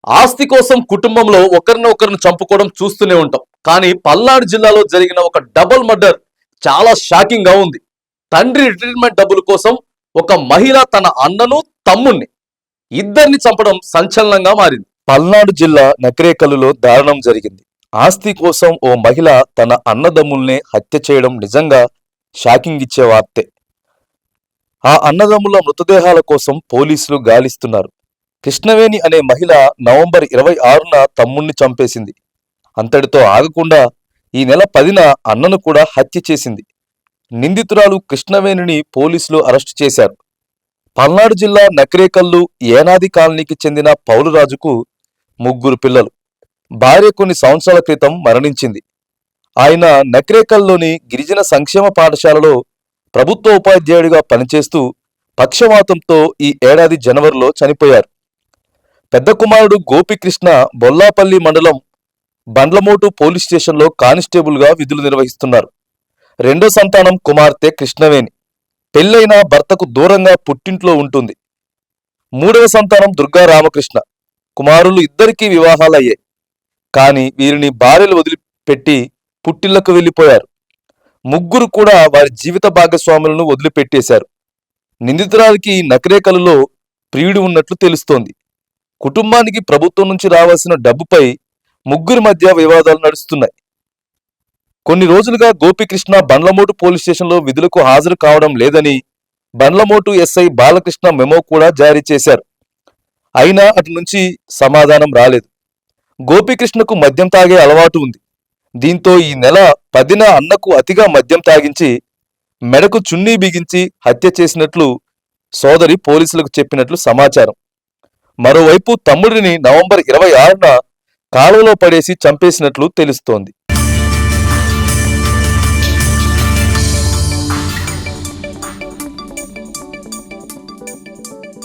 ఆస్తి కోసం కుటుంబంలో ఒకరినొకరిని చంపుకోవడం చూస్తూనే ఉంటాం. కానీ పల్నాడు జిల్లాలో జరిగిన ఒక డబుల్ మర్డర్ చాలా షాకింగ్ గా ఉంది. తండ్రి రిటైర్మెంట్ డబ్బుల కోసం ఒక మహిళ తన అన్నను, తమ్ముణ్ణి ఇద్దరిని చంపడం సంచలనంగా మారింది. పల్నాడు జిల్లా నకరేకల్లులో దారుణం జరిగింది. ఆస్తి కోసం ఓ మహిళ తన అన్నదమ్ముల్ని హత్య చేయడం నిజంగా షాకింగ్ ఇచ్చే వార్తే. ఆ అన్నదమ్ముల మృతదేహాల కోసం పోలీసులు గాలిస్తున్నారు. కృష్ణవేణి అనే మహిళ నవంబర్ 26న తమ్ముణ్ణి చంపేసింది. అంతటితో ఆగకుండా ఈ నెల 10న అన్నను కూడా హత్య చేసింది. నిందితురాలు కృష్ణవేణిని పోలీసులు అరెస్టు చేశారు. పల్నాడు జిల్లా నకరేకల్లు ఏనాది కాలనీకి చెందిన పౌలురాజుకు 3 పిల్లలు. భార్య కొన్ని సంవత్సరాల క్రితం మరణించింది. ఆయన నకరేకల్లోని గిరిజన సంక్షేమ పాఠశాలలో ప్రభుత్వ ఉపాధ్యాయుడిగా పనిచేస్తూ పక్షవాతంతో ఈ ఏడాది జనవరిలో చనిపోయారు. పెద్ద కుమారుడు గోపికృష్ణ బొల్లాపల్లి మండలం బండ్లమోటు పోలీస్ స్టేషన్లో కానిస్టేబుల్గా విధులు నిర్వహిస్తున్నారు. రెండో సంతానం కుమార్తె కృష్ణవేణి. పెళ్లైన భర్తకు దూరంగా పుట్టింట్లో ఉంటుంది. మూడవ సంతానం దుర్గా రామకృష్ణ. కుమారులు ఇద్దరికీ వివాహాలయ్యాయి. కానీ వీరిని భార్యలు వదిలిపెట్టి పుట్టిళ్లకు వెళ్లిపోయారు. 3 కూడా వారి జీవిత భాగస్వాములను వదిలిపెట్టేశారు. నిందితురాలికి నకరేకల్లులో ప్రియుడు ఉన్నట్లు తెలుస్తోంది. కుటుంబానికి ప్రభుత్వం నుంచి రావాల్సిన డబ్బుపై 3 మధ్య వివాదాలు నడుస్తున్నాయి. కొన్ని రోజులుగా గోపికృష్ణ బండ్లమోటు పోలీస్ స్టేషన్లో విధులకు హాజరు కావడం లేదని బండ్లమోటు ఎస్ఐ బాలకృష్ణ మెమో కూడా జారీ చేశారు. అయినా అటు నుంచి సమాధానం రాలేదు. గోపికృష్ణకు మద్యం తాగే అలవాటు ఉంది. దీంతో ఈ నెల 10న అన్నకు అతిగా మద్యం తాగించి మెడకు చున్నీ బిగించి హత్య చేసినట్లు సోదరి పోలీసులకు చెప్పినట్లు సమాచారం. మరోవైపు తమ్ముడిని నవంబర్ 26న కాలువలో పడేసి చంపేసినట్లు తెలుస్తోంది.